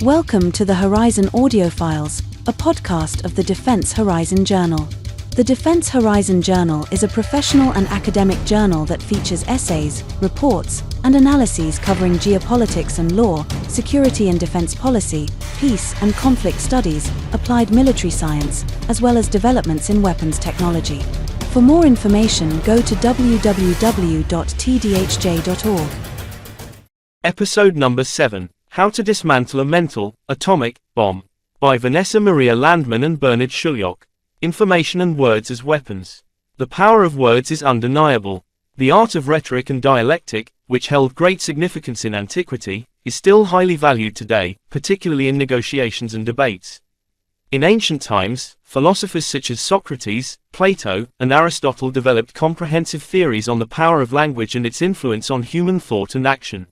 Welcome to the Horizon Audiofiles, a podcast of the Defense Horizon Journal. The Defense Horizon Journal is a professional and academic journal that features essays, reports, and analyses covering geopolitics and law, security and defense policy, peace and conflict studies, applied military science, as well as developments in weapons technology. For more information, go to www.tdhj.org. Episode number 7. How to Dismantle a Mental, Atomic, Bomb. By Vanessa Maria Landman and Bernard Shulyok. Information and Words as Weapons. The power of words is undeniable. The art of rhetoric and dialectic, which held great significance in antiquity, is still highly valued today, particularly in negotiations and debates. In ancient times, philosophers such as Socrates, Plato, and Aristotle developed comprehensive theories on the power of language and its influence on human thought and action.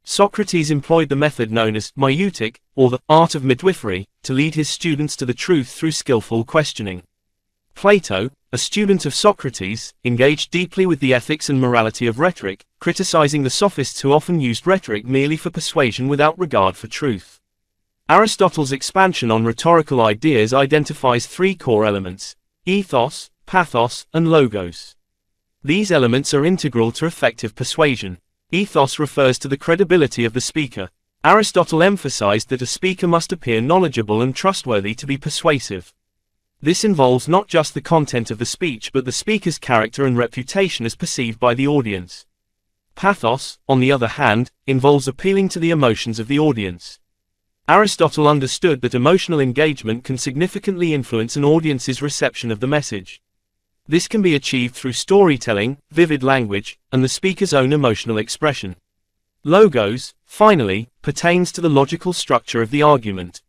Socrates employed the method known as maieutic, or the art of midwifery, to lead his students to the truth through skillful questioning. Plato, a student of Socrates, engaged deeply with the ethics and morality of rhetoric, criticizing the sophists who often used rhetoric merely for persuasion without regard for truth. Aristotle's expansion on rhetorical ideas identifies three core elements: ethos, pathos, and logos. These elements are integral to effective persuasion. Ethos refers to the credibility of the speaker. Aristotle emphasized that a speaker must appear knowledgeable and trustworthy to be persuasive. This involves not just the content of the speech but the speaker's character and reputation as perceived by the audience. Pathos, on the other hand, involves appealing to the emotions of the audience. Aristotle understood that emotional engagement can significantly influence an audience's reception of the message. This can be achieved through storytelling, vivid language, and the speaker's own emotional expression. Logos, finally, pertains to the logical structure of the argument.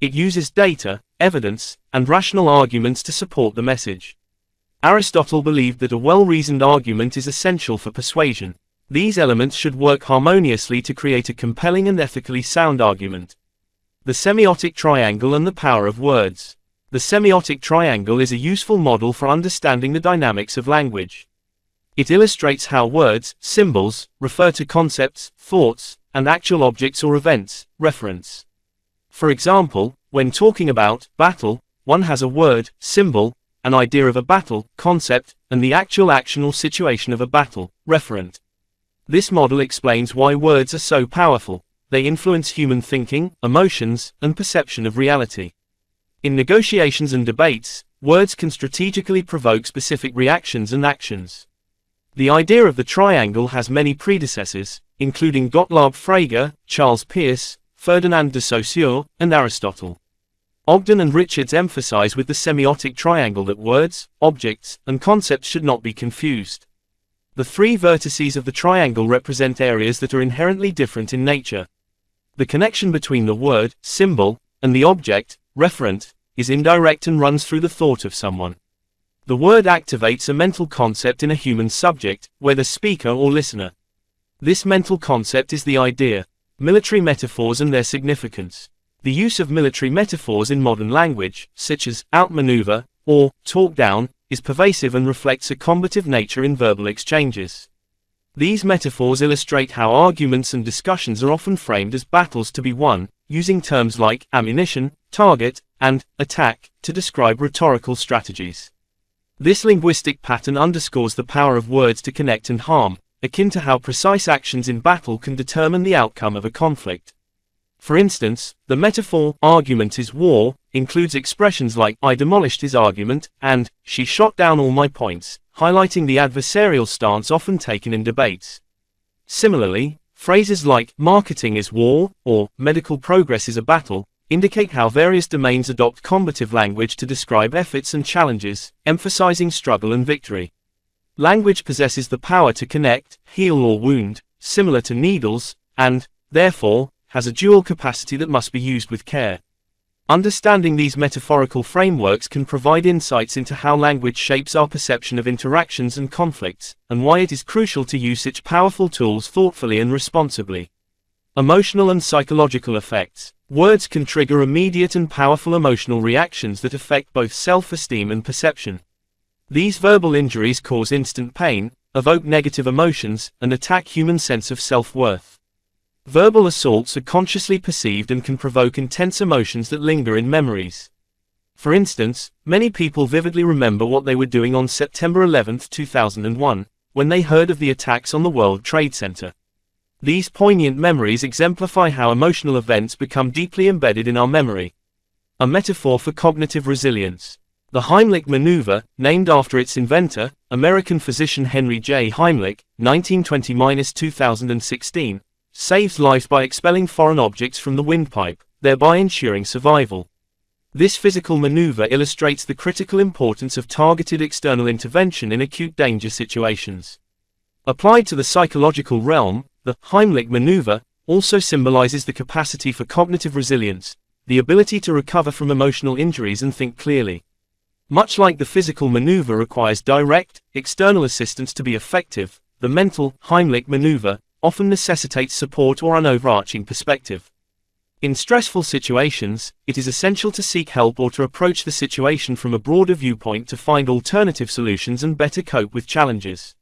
It uses data, evidence, and rational arguments to support the message. Aristotle believed that a well-reasoned argument is essential for persuasion. These elements should work harmoniously to create a compelling and ethically sound argument. The semiotic triangle and the power of words. The semiotic triangle is a useful model for understanding the dynamics of language. It illustrates how words, symbols, refer to concepts, thoughts, and actual objects or events, reference. For example, when talking about battle, one has a word, symbol, an idea of a battle, concept, and the actual action or situation of a battle, referent. This model explains why words are so powerful. They influence human thinking, emotions, and perception of reality. In negotiations and debates, words can strategically provoke specific reactions and actions. The idea of the triangle has many predecessors, including Gottlob Frege, Charles Peirce, Ferdinand de Saussure, and Aristotle. Ogden and Richards emphasize with the semiotic triangle that words, objects, and concepts should not be confused. The three vertices of the triangle represent areas that are inherently different in nature. The connection between the word, symbol, and the object, referent, is indirect and runs through the thought of someone. The word activates a mental concept in a human subject, whether speaker or listener. This mental concept is the idea. Military metaphors and their significance. The use of military metaphors in modern language, such as outmaneuver or talk down, is pervasive and reflects a combative nature in verbal exchanges. These metaphors illustrate how arguments and discussions are often framed as battles to be won, using terms like ammunition, target, and attack to describe rhetorical strategies. This linguistic pattern underscores the power of words to connect and harm, akin to how precise actions in battle can determine the outcome of a conflict. For instance, the metaphor, argument is war, includes expressions like, I demolished his argument, and, she shot down all my points, highlighting the adversarial stance often taken in debates. Similarly, phrases like, marketing is war, or, medical progress is a battle, indicate how various domains adopt combative language to describe efforts and challenges, emphasizing struggle and victory. Language possesses the power to connect, heal or wound, similar to needles, and, therefore, has a dual capacity that must be used with care. Understanding these metaphorical frameworks can provide insights into how language shapes our perception of interactions and conflicts, and why it is crucial to use such powerful tools thoughtfully and responsibly. Emotional and psychological effects. Words can trigger immediate and powerful emotional reactions that affect both self-esteem and perception. These verbal injuries cause instant pain, evoke negative emotions, and attack human sense of self-worth. Verbal assaults are consciously perceived and can provoke intense emotions that linger in memories. For instance, many people vividly remember what they were doing on September 11, 2001, when they heard of the attacks on the World Trade Center. These poignant memories exemplify how emotional events become deeply embedded in our memory. A metaphor for cognitive resilience. The Heimlich maneuver, named after its inventor, American physician Henry J. Heimlich, 1920–2016, saves lives by expelling foreign objects from the windpipe, thereby ensuring survival. This physical maneuver illustrates the critical importance of targeted external intervention in acute danger situations. Applied to the psychological realm, the Heimlich maneuver also symbolizes the capacity for cognitive resilience, the ability to recover from emotional injuries and think clearly. Much like the physical maneuver requires direct, external assistance to be effective, the mental Heimlich maneuver often necessitates support or an overarching perspective. In stressful situations, it is essential to seek help or to approach the situation from a broader viewpoint to find alternative solutions and better cope with challenges.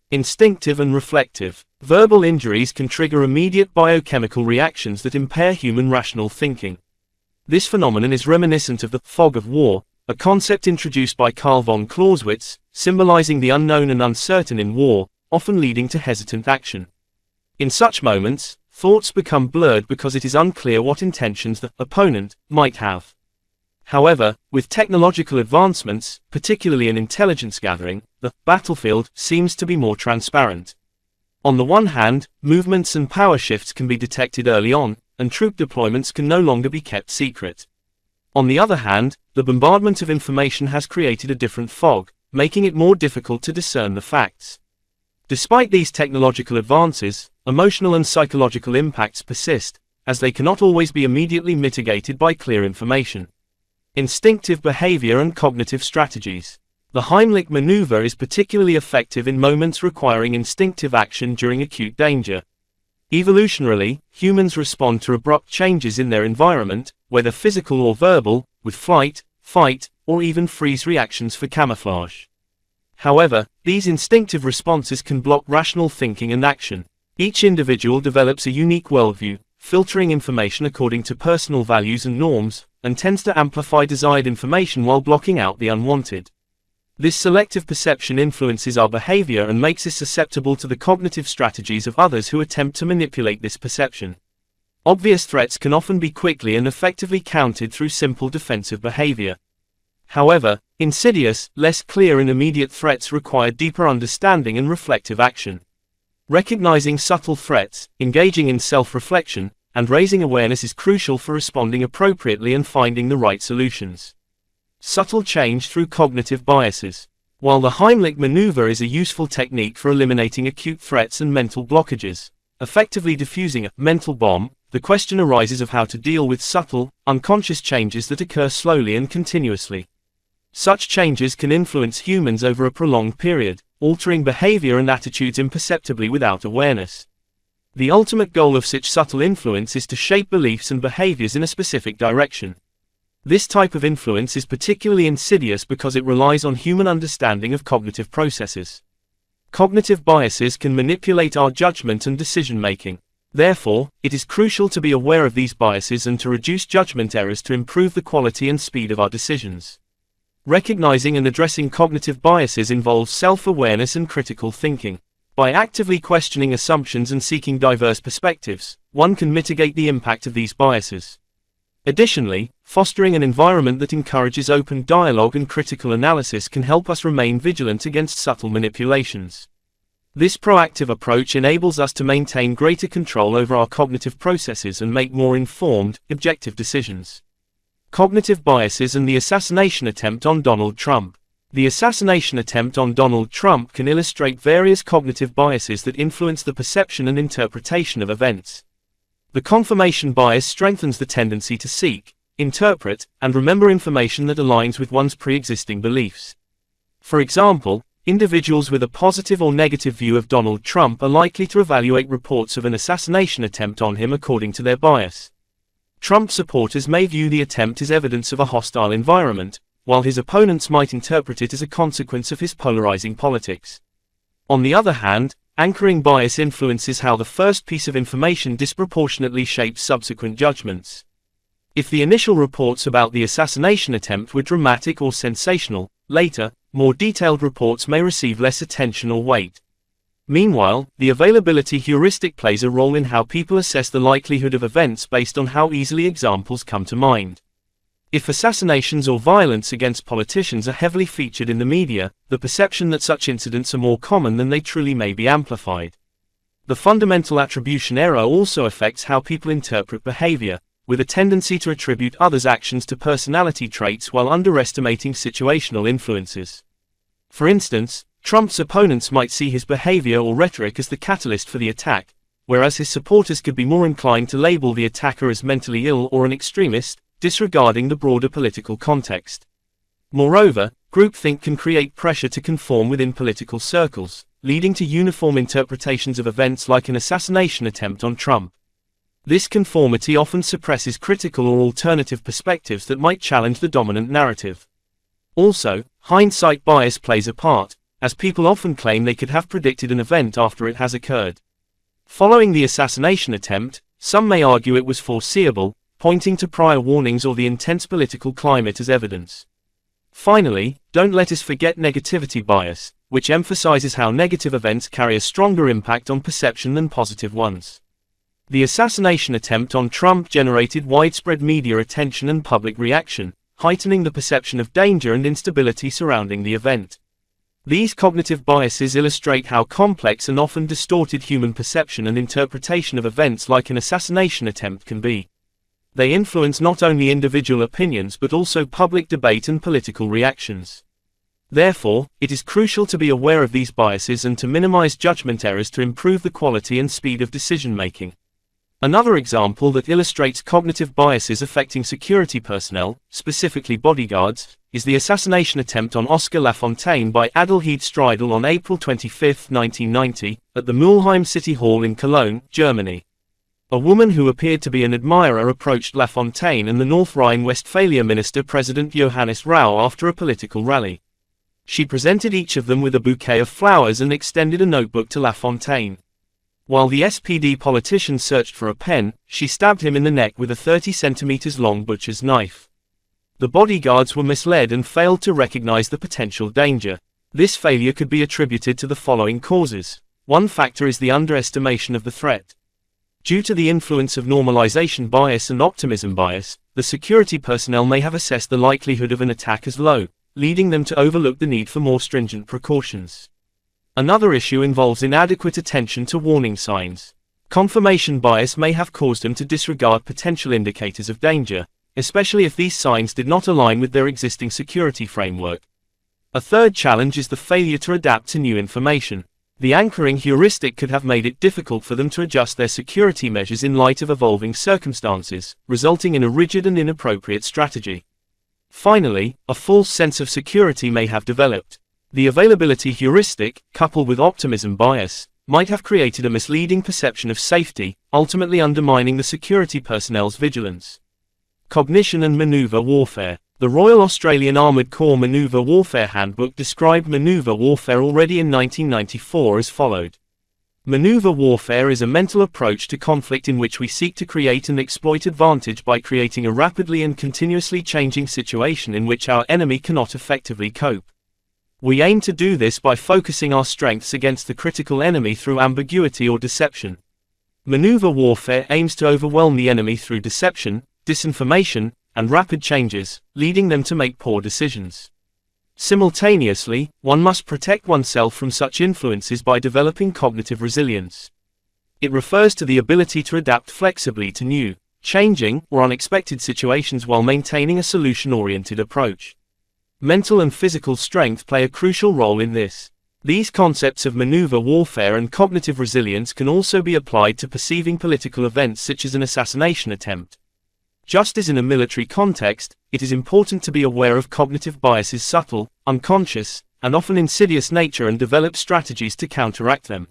Instinctive and reflective. Verbal injuries can trigger immediate biochemical reactions that impair human rational thinking. This phenomenon is reminiscent of the fog of war, a concept introduced by Carl von Clausewitz, symbolizing the unknown and uncertain in war, often leading to hesitant action. In such moments, thoughts become blurred because it is unclear what intentions the opponent might have. However, with technological advancements, particularly in intelligence gathering, the battlefield seems to be more transparent. On the one hand, movements and power shifts can be detected early on, and troop deployments can no longer be kept secret. On the other hand, the bombardment of information has created a different fog, making it more difficult to discern the facts. Despite these technological advances, emotional and psychological impacts persist, as they cannot always be immediately mitigated by clear information. Instinctive behavior and cognitive strategies. The Heimlich maneuver is particularly effective in moments requiring instinctive action during acute danger. Evolutionarily, humans respond to abrupt changes in their environment, whether physical or verbal, with flight, fight, or even freeze reactions for camouflage. However, these instinctive responses can block rational thinking and action. Each individual develops a unique worldview, filtering information according to personal values and norms, and tends to amplify desired information while blocking out the unwanted. This selective perception influences our behavior and makes us susceptible to the cognitive strategies of others who attempt to manipulate this perception. Obvious threats can often be quickly and effectively countered through simple defensive behavior. However, insidious, less clear and immediate threats require deeper understanding and reflective action. Recognizing subtle threats, engaging in self-reflection, and raising awareness is crucial for responding appropriately and finding the right solutions. Subtle change through cognitive biases. While the Heimlich maneuver is a useful technique for eliminating acute threats and mental blockages, effectively diffusing a mental bomb, the question arises of how to deal with subtle, unconscious changes that occur slowly and continuously. Such changes can influence humans over a prolonged period, altering behavior and attitudes imperceptibly without awareness. The ultimate goal of such subtle influence is to shape beliefs and behaviors in a specific direction. This type of influence is particularly insidious because it relies on human understanding of cognitive processes. Cognitive biases can manipulate our judgment and decision-making. Therefore, it is crucial to be aware of these biases and to reduce judgment errors to improve the quality and speed of our decisions. Recognizing and addressing cognitive biases involves self-awareness and critical thinking. By actively questioning assumptions and seeking diverse perspectives, one can mitigate the impact of these biases. Additionally, fostering an environment that encourages open dialogue and critical analysis can help us remain vigilant against subtle manipulations. This proactive approach enables us to maintain greater control over our cognitive processes and make more informed, objective decisions. Cognitive biases and the assassination attempt on Donald Trump. The assassination attempt on Donald Trump can illustrate various cognitive biases that influence the perception and interpretation of events. The confirmation bias strengthens the tendency to seek, interpret, and remember information that aligns with one's pre-existing beliefs. For example, individuals with a positive or negative view of Donald Trump are likely to evaluate reports of an assassination attempt on him according to their bias. Trump supporters may view the attempt as evidence of a hostile environment, while his opponents might interpret it as a consequence of his polarizing politics. On the other hand, Anchoring bias influences how the first piece of information disproportionately shapes subsequent judgments. If the initial reports about the assassination attempt were dramatic or sensational, later, more detailed reports may receive less attention or weight. Meanwhile, the availability heuristic plays a role in how people assess the likelihood of events based on how easily examples come to mind. If assassinations or violence against politicians are heavily featured in the media, the perception that such incidents are more common than they truly may be amplified. The fundamental attribution error also affects how people interpret behavior, with a tendency to attribute others' actions to personality traits while underestimating situational influences. For instance, Trump's opponents might see his behavior or rhetoric as the catalyst for the attack, whereas his supporters could be more inclined to label the attacker as mentally ill or an extremist, disregarding the broader political context. Moreover, groupthink can create pressure to conform within political circles, leading to uniform interpretations of events like an assassination attempt on Trump. This conformity often suppresses critical or alternative perspectives that might challenge the dominant narrative. Also, hindsight bias plays a part, as people often claim they could have predicted an event after it has occurred. Following the assassination attempt, some may argue it was foreseeable, pointing to prior warnings or the intense political climate as evidence. Finally, don't let us forget negativity bias, which emphasizes how negative events carry a stronger impact on perception than positive ones. The assassination attempt on Trump generated widespread media attention and public reaction, heightening the perception of danger and instability surrounding the event. These cognitive biases illustrate how complex and often distorted human perception and interpretation of events like an assassination attempt can be. They influence not only individual opinions but also public debate and political reactions. Therefore, it is crucial to be aware of these biases and to minimize judgment errors to improve the quality and speed of decision-making. Another example that illustrates cognitive biases affecting security personnel, specifically bodyguards, is the assassination attempt on Oscar Lafontaine by Adelheid Streidel on April 25, 1990, at the Mülheim City Hall in Cologne, Germany. A woman who appeared to be an admirer approached Lafontaine and the North Rhine-Westphalia minister President Johannes Rau after a political rally. She presented each of them with a bouquet of flowers and extended a notebook to Lafontaine. While the SPD politician searched for a pen, she stabbed him in the neck with a 30 centimeters long butcher's knife. The bodyguards were misled and failed to recognize the potential danger. This failure could be attributed to the following causes. One factor is the underestimation of the threat. Due to the influence of normalization bias and optimism bias, the security personnel may have assessed the likelihood of an attack as low, leading them to overlook the need for more stringent precautions. Another issue involves inadequate attention to warning signs. Confirmation bias may have caused them to disregard potential indicators of danger, especially if these signs did not align with their existing security framework. A third challenge is the failure to adapt to new information. The anchoring heuristic could have made it difficult for them to adjust their security measures in light of evolving circumstances, resulting in a rigid and inappropriate strategy. Finally, a false sense of security may have developed. The availability heuristic, coupled with optimism bias, might have created a misleading perception of safety, ultimately undermining the security personnel's vigilance. Cognition and maneuver warfare. The Royal Australian Armoured Corps Maneuver Warfare Handbook described maneuver warfare already in 1994 as followed. Maneuver warfare is a mental approach to conflict in which we seek to create and exploit advantage by creating a rapidly and continuously changing situation in which our enemy cannot effectively cope. We aim to do this by focusing our strengths against the critical enemy through ambiguity or deception. Maneuver warfare aims to overwhelm the enemy through deception, disinformation, and rapid changes, leading them to make poor decisions. Simultaneously, one must protect oneself from such influences by developing cognitive resilience. It refers to the ability to adapt flexibly to new, changing, or unexpected situations while maintaining a solution-oriented approach. Mental and physical strength play a crucial role in this. These concepts of maneuver warfare and cognitive resilience can also be applied to perceiving political events such as an assassination attempt. Just as in a military context, it is important to be aware of cognitive biases' subtle, unconscious, and often insidious nature and develop strategies to counteract them.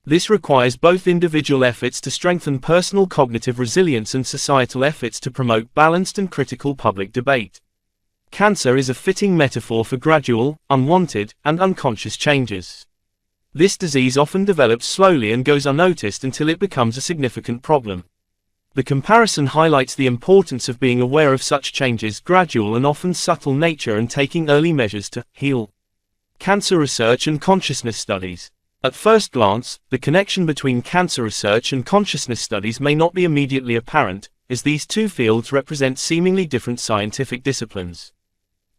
This requires both individual efforts to strengthen personal cognitive resilience and societal efforts to promote balanced and critical public debate. Cancer is a fitting metaphor for gradual, unwanted, and unconscious changes. This disease often develops slowly and goes unnoticed until it becomes a significant problem. The comparison highlights the importance of being aware of such changes' gradual and often subtle nature and taking early measures to heal. Cancer research and consciousness studies. At first glance, the connection between cancer research and consciousness studies may not be immediately apparent, as these two fields represent seemingly different scientific disciplines.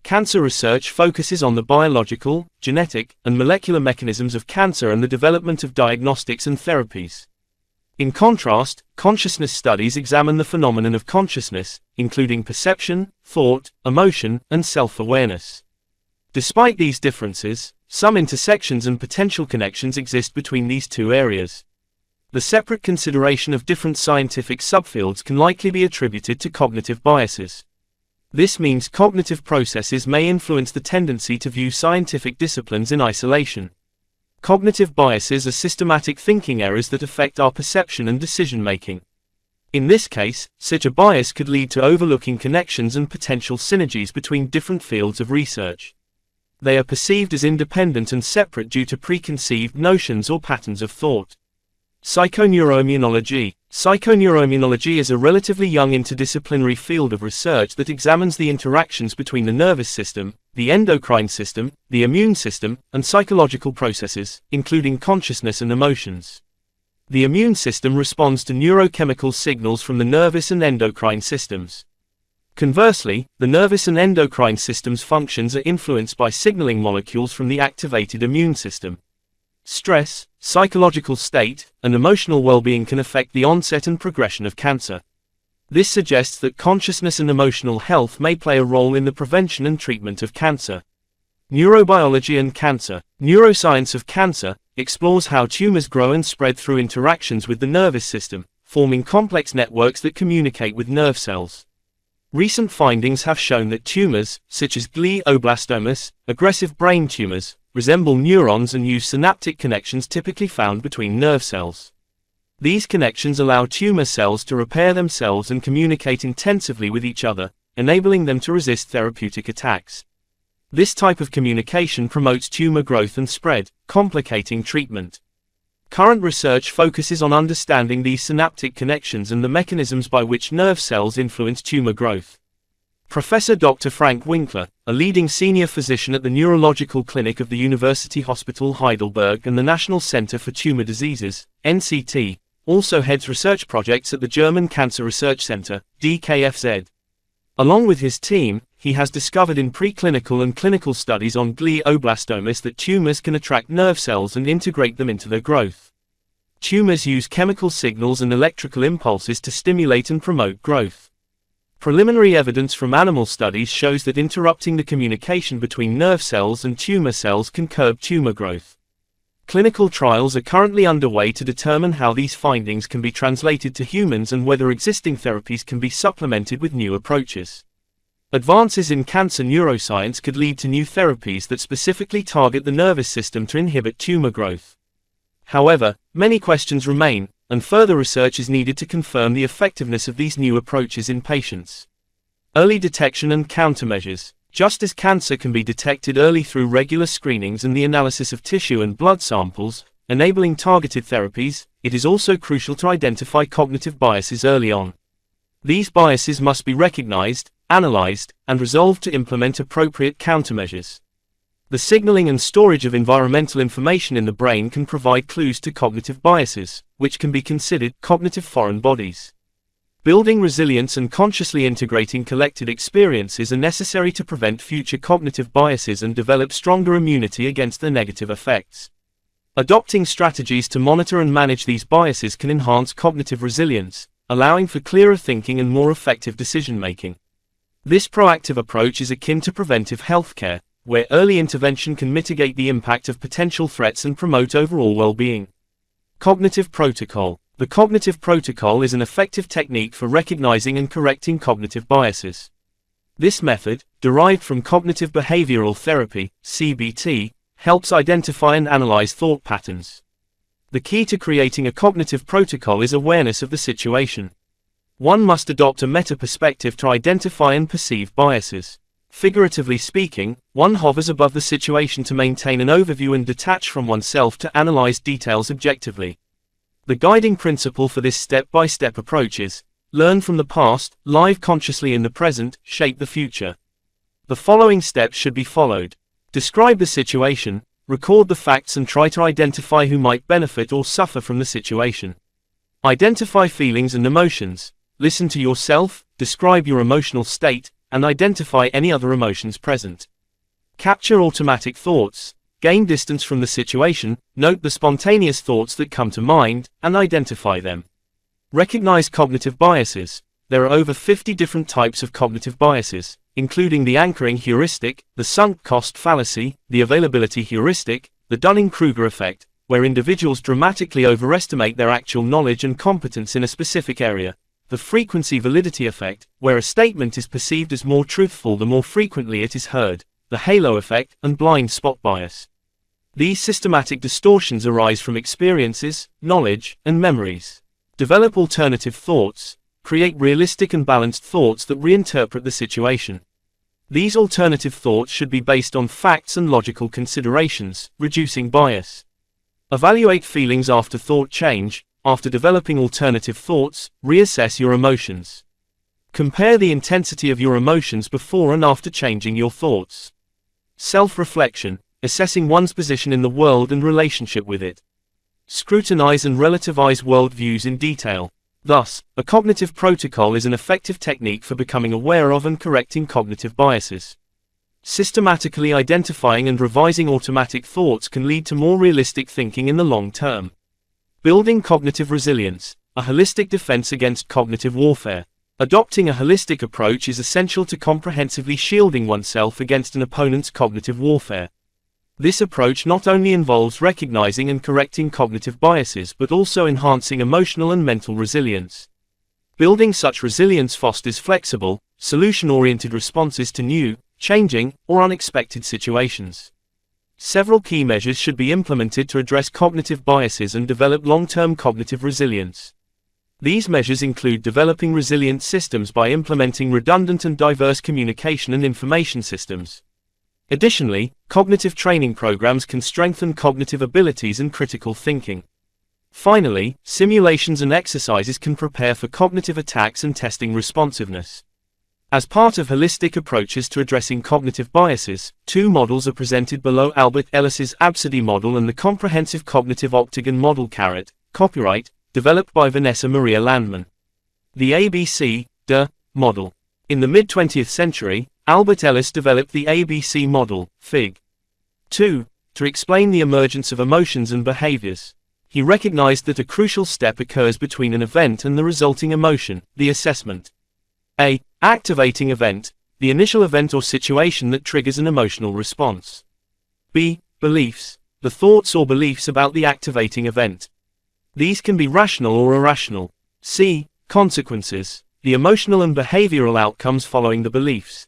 Cancer research focuses on the biological, genetic, and molecular mechanisms of cancer and the development of diagnostics and therapies. In contrast, consciousness studies examine the phenomenon of consciousness, including perception, thought, emotion, and self-awareness. Despite these differences, some intersections and potential connections exist between these two areas. The separate consideration of different scientific subfields can likely be attributed to cognitive biases. This means cognitive processes may influence the tendency to view scientific disciplines in isolation. Cognitive biases are systematic thinking errors that affect our perception and decision-making. In this case, such a bias could lead to overlooking connections and potential synergies between different fields of research. They are perceived as independent and separate due to preconceived notions or patterns of thought. Psychoneuroimmunology. Psychoneuroimmunology is a relatively young interdisciplinary field of research that examines the interactions between the nervous system, the endocrine system, the immune system, and psychological processes, including consciousness and emotions. The immune system responds to neurochemical signals from the nervous and endocrine systems. Conversely, the nervous and endocrine systems' functions are influenced by signaling molecules from the activated immune system. Stress, psychological state, and emotional well-being can affect the onset and progression of cancer. This suggests that consciousness and emotional health may play a role in the prevention and treatment of cancer. Neurobiology and cancer. Neuroscience of cancer explores how tumors grow and spread through interactions with the nervous system, forming complex networks that communicate with nerve cells. Recent findings have shown that tumors, such as glioblastomas, aggressive brain tumors, resemble neurons and use synaptic connections typically found between nerve cells. These connections allow tumor cells to repair themselves and communicate intensively with each other, enabling them to resist therapeutic attacks. This type of communication promotes tumor growth and spread, complicating treatment. Current research focuses on understanding these synaptic connections and the mechanisms by which nerve cells influence tumor growth. Professor Dr. Frank Winkler, a leading senior physician at the Neurological Clinic of the University Hospital Heidelberg and the National Center for Tumor Diseases, NCT, also heads research projects at the German Cancer Research Center, DKFZ. Along with his team, he has discovered in preclinical and clinical studies on glioblastomas that tumors can attract nerve cells and integrate them into their growth. Tumors use chemical signals and electrical impulses to stimulate and promote growth. Preliminary evidence from animal studies shows that interrupting the communication between nerve cells and tumor cells can curb tumor growth. Clinical trials are currently underway to determine how these findings can be translated to humans and whether existing therapies can be supplemented with new approaches. Advances in cancer neuroscience could lead to new therapies that specifically target the nervous system to inhibit tumor growth. However, many questions remain, and further research is needed to confirm the effectiveness of these new approaches in patients. Early detection and countermeasures. Just as cancer can be detected early through regular screenings and the analysis of tissue and blood samples, enabling targeted therapies, it is also crucial to identify cognitive biases early on. These biases must be recognized, analyzed, and resolved to implement appropriate countermeasures. The signaling and storage of environmental information in the brain can provide clues to cognitive biases, which can be considered cognitive foreign bodies. Building resilience and consciously integrating collected experiences are necessary to prevent future cognitive biases and develop stronger immunity against their negative effects. Adopting strategies to monitor and manage these biases can enhance cognitive resilience, allowing for clearer thinking and more effective decision-making. This proactive approach is akin to preventive healthcare, where early intervention can mitigate the impact of potential threats and promote overall well-being. Cognitive protocol. The cognitive protocol is an effective technique for recognizing and correcting cognitive biases. This method, derived from cognitive behavioral therapy, CBT, helps identify and analyze thought patterns. The key to creating a cognitive protocol is awareness of the situation. One must adopt a meta-perspective to identify and perceive biases. Figuratively speaking, one hovers above the situation to maintain an overview and detach from oneself to analyze details objectively. The guiding principle for this step-by-step approach is, learn from the past, live consciously in the present, shape the future. The following steps should be followed. Describe the situation, record the facts and try to identify who might benefit or suffer from the situation. Identify feelings and emotions. Listen to yourself, describe your emotional state, and identify any other emotions present. Capture automatic thoughts. Gain distance from the situation, note the spontaneous thoughts that come to mind, and identify them. Recognize cognitive biases. There are over 50 different types of cognitive biases, including the anchoring heuristic, the sunk cost fallacy, the availability heuristic, the Dunning-Kruger effect, where individuals dramatically overestimate their actual knowledge and competence in a specific area, the frequency validity effect, where a statement is perceived as more truthful the more frequently it is heard, the halo effect, and blind spot bias. These systematic distortions arise from experiences, knowledge, and memories. Develop alternative thoughts. Create realistic and balanced thoughts that reinterpret the situation. These alternative thoughts should be based on facts and logical considerations, reducing bias. Evaluate feelings after thought change. After developing alternative thoughts, reassess your emotions. Compare the intensity of your emotions before and after changing your thoughts. Self-reflection, assessing one's position in the world and relationship with it. Scrutinize and relativize worldviews in detail. Thus, a cognitive protocol is an effective technique for becoming aware of and correcting cognitive biases. Systematically identifying and revising automatic thoughts can lead to more realistic thinking in the long term. Building cognitive resilience, a holistic defense against cognitive warfare. Adopting a holistic approach is essential to comprehensively shielding oneself against an opponent's cognitive warfare. This approach not only involves recognizing and correcting cognitive biases but also enhancing emotional and mental resilience. Building such resilience fosters flexible, solution-oriented responses to new, changing, or unexpected situations. Several key measures should be implemented to address cognitive biases and develop long-term cognitive resilience. These measures include developing resilient systems by implementing redundant and diverse communication and information systems. Additionally, cognitive training programs can strengthen cognitive abilities and critical thinking. Finally, simulations and exercises can prepare for cognitive attacks and testing responsiveness. As part of holistic approaches to addressing cognitive biases, two models are presented below: Albert Ellis's ABCD model and the Comprehensive Cognitive Octagon Model. Copyright, developed by Vanessa Maria Landman. The ABC-D model. In the mid-20th century, Albert Ellis developed the ABC model, Fig. 2, to explain the emergence of emotions and behaviors. He recognized that a crucial step occurs between an event and the resulting emotion, the assessment. A. Activating event, the initial event or situation that triggers an emotional response. B. Beliefs, the thoughts or beliefs about the activating event. These can be rational or irrational. C. Consequences, the emotional and behavioral outcomes following the beliefs.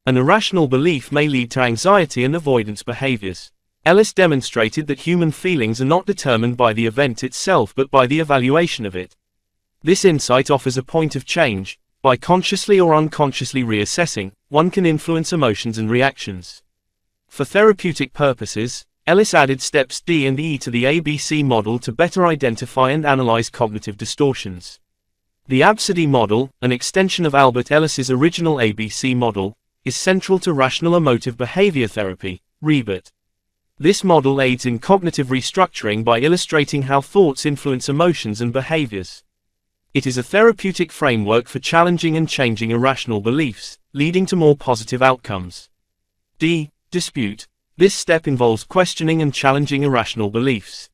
An irrational belief may lead to anxiety and avoidance behaviors. Ellis demonstrated that human feelings are not determined by the event itself but by the evaluation of it. This insight offers a point of change. By consciously or unconsciously reassessing, one can influence emotions and reactions. For therapeutic purposes, Ellis added steps D and E to the ABC model to better identify and analyze cognitive distortions. The ABCD model, an extension of Albert Ellis's original ABC model, is central to rational emotive behavior therapy, REBET. This model aids in cognitive restructuring by illustrating how thoughts influence emotions and behaviors. It is a therapeutic framework for challenging and changing irrational beliefs, leading to more positive outcomes. D. Dispute. This step involves questioning and challenging irrational beliefs.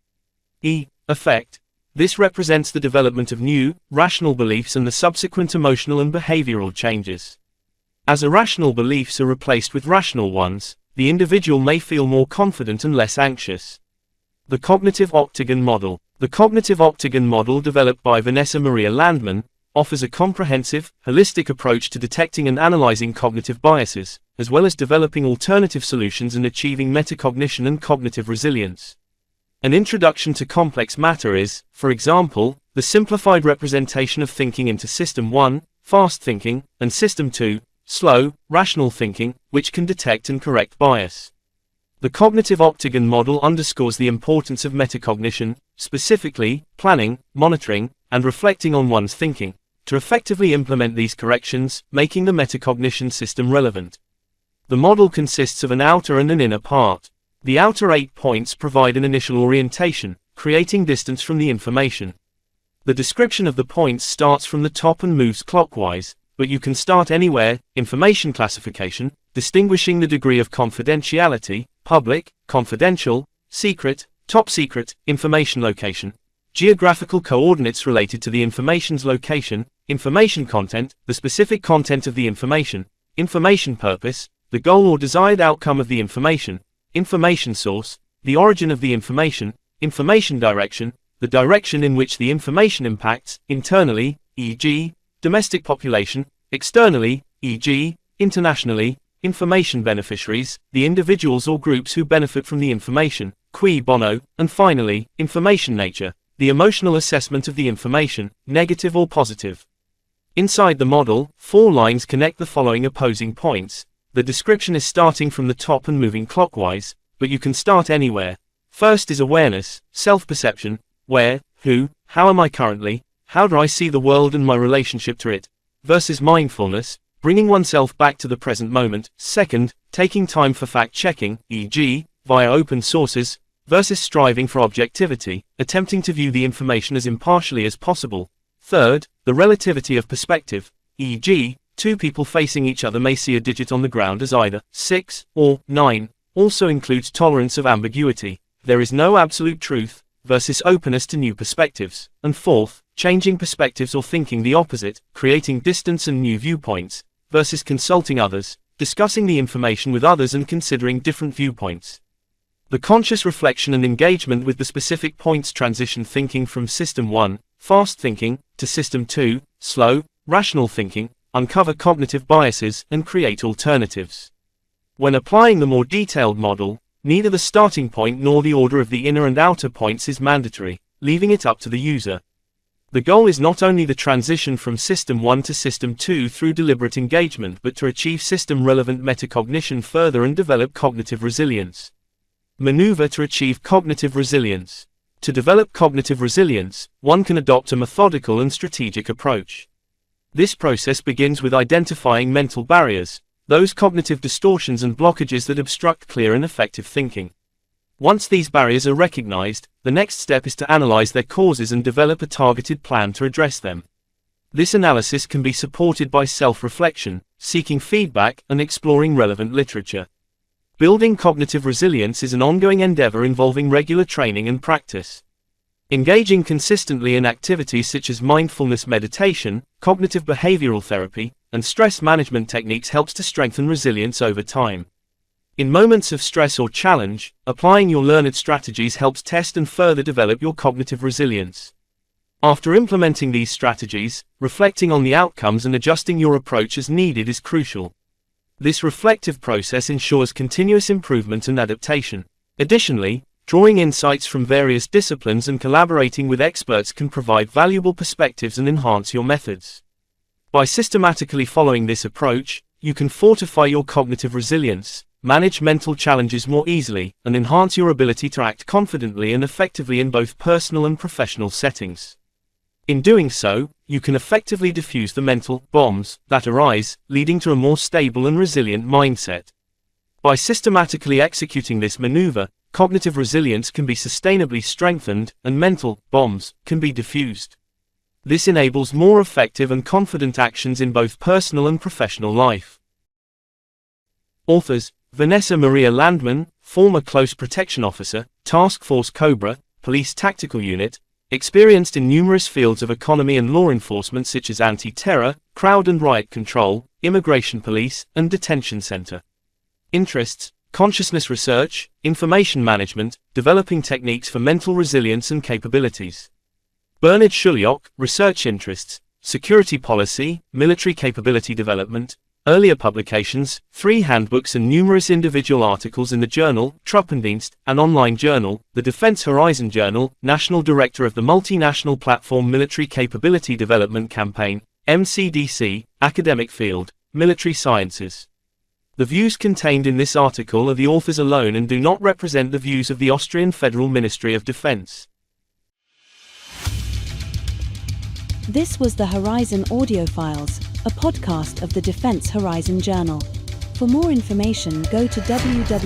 E. Effect. This represents the development of new, rational beliefs and the subsequent emotional and behavioral changes. As irrational beliefs are replaced with rational ones, the individual may feel more confident and less anxious. The Cognitive Octagon Model. The Cognitive Octagon Model, developed by Vanessa Maria Landman, offers a comprehensive, holistic approach to detecting and analyzing cognitive biases, as well as developing alternative solutions and achieving metacognition and cognitive resilience. An introduction to complex matter is, for example, the simplified representation of thinking into System 1, fast thinking, and System 2, slow, rational thinking, which can detect and correct bias. The cognitive octagon model underscores the importance of metacognition, specifically, planning, monitoring, and reflecting on one's thinking, to effectively implement these corrections, making the metacognition system relevant. The model consists of an outer and an inner part. The outer 8 points provide an initial orientation, creating distance from the information. The description of the points starts from the top and moves clockwise, but you can start anywhere. Information classification, distinguishing the degree of confidentiality, public, confidential, secret, top secret, information location, geographical coordinates related to the information's location, information content, the specific content of the information purpose, the goal or desired outcome of the information source, the origin of the information direction, the direction in which the information impacts, internally, e.g., domestic population, externally, e.g., internationally, information beneficiaries, the individuals or groups who benefit from the information, cui bono, and finally, information nature, the emotional assessment of the information, negative or positive. Inside the model, 4 lines connect the following opposing points. The description is starting from the top and moving clockwise, but you can start anywhere. First is awareness, self-perception, where, who, how am I currently, how do I see the world and my relationship to it, versus mindfulness, bringing oneself back to the present moment. Second, taking time for fact-checking, e.g., via open sources, versus striving for objectivity, attempting to view the information as impartially as possible. Third, the relativity of perspective, e.g., 2 people facing each other may see a digit on the ground as either 6 or 9, also includes tolerance of ambiguity. There is no absolute truth, versus openness to new perspectives. And fourth, changing perspectives or thinking the opposite, creating distance and new viewpoints, versus consulting others, discussing the information with others and considering different viewpoints. The conscious reflection and engagement with the specific points transition thinking from System 1, fast thinking, to System 2, slow, rational thinking, uncover cognitive biases, and create alternatives. When applying the more detailed model, neither the starting point nor the order of the inner and outer points is mandatory, leaving it up to the user. The goal is not only the transition from System 1 to System 2 through deliberate engagement but to achieve system-relevant metacognition further and develop cognitive resilience. Maneuver to achieve cognitive resilience. To develop cognitive resilience, one can adopt a methodical and strategic approach. This process begins with identifying mental barriers, those cognitive distortions and blockages that obstruct clear and effective thinking. Once these barriers are recognized, the next step is to analyze their causes and develop a targeted plan to address them. This analysis can be supported by self-reflection, seeking feedback, and exploring relevant literature. Building cognitive resilience is an ongoing endeavor involving regular training and practice. Engaging consistently in activities such as mindfulness meditation, cognitive behavioral therapy, and stress management techniques helps to strengthen resilience over time. In moments of stress or challenge, applying your learned strategies helps test and further develop your cognitive resilience. After implementing these strategies, reflecting on the outcomes and adjusting your approach as needed is crucial. This reflective process ensures continuous improvement and adaptation. Additionally, drawing insights from various disciplines and collaborating with experts can provide valuable perspectives and enhance your methods. By systematically following this approach, you can fortify your cognitive resilience, manage mental challenges more easily, and enhance your ability to act confidently and effectively in both personal and professional settings. In doing so, you can effectively diffuse the mental bombs that arise, leading to a more stable and resilient mindset. By systematically executing this maneuver, cognitive resilience can be sustainably strengthened, and mental bombs can be diffused. This enables more effective and confident actions in both personal and professional life. Authors: Vanessa Maria Landman, former Close Protection Officer, Task Force Cobra, Police Tactical Unit, experienced in numerous fields of economy and law enforcement such as anti-terror, crowd and riot control, immigration police, and detention center. Interests: consciousness research, information management, developing techniques for mental resilience and capabilities. Bernard Shulyok, research interests, security policy, military capability development, earlier publications, 3 handbooks and numerous individual articles in the journal, Truppendienst, an online journal, the Defense Horizon Journal, National Director of the Multinational Platform Military Capability Development Campaign, MCDC, academic field, Military Sciences. The views contained in this article are the authors alone and do not represent the views of the Austrian Federal Ministry of Defense. This was the Horizon Audiofiles, a podcast of the Defense Horizon Journal. For more information, go to www.tdhj.org.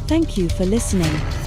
Thank you for listening.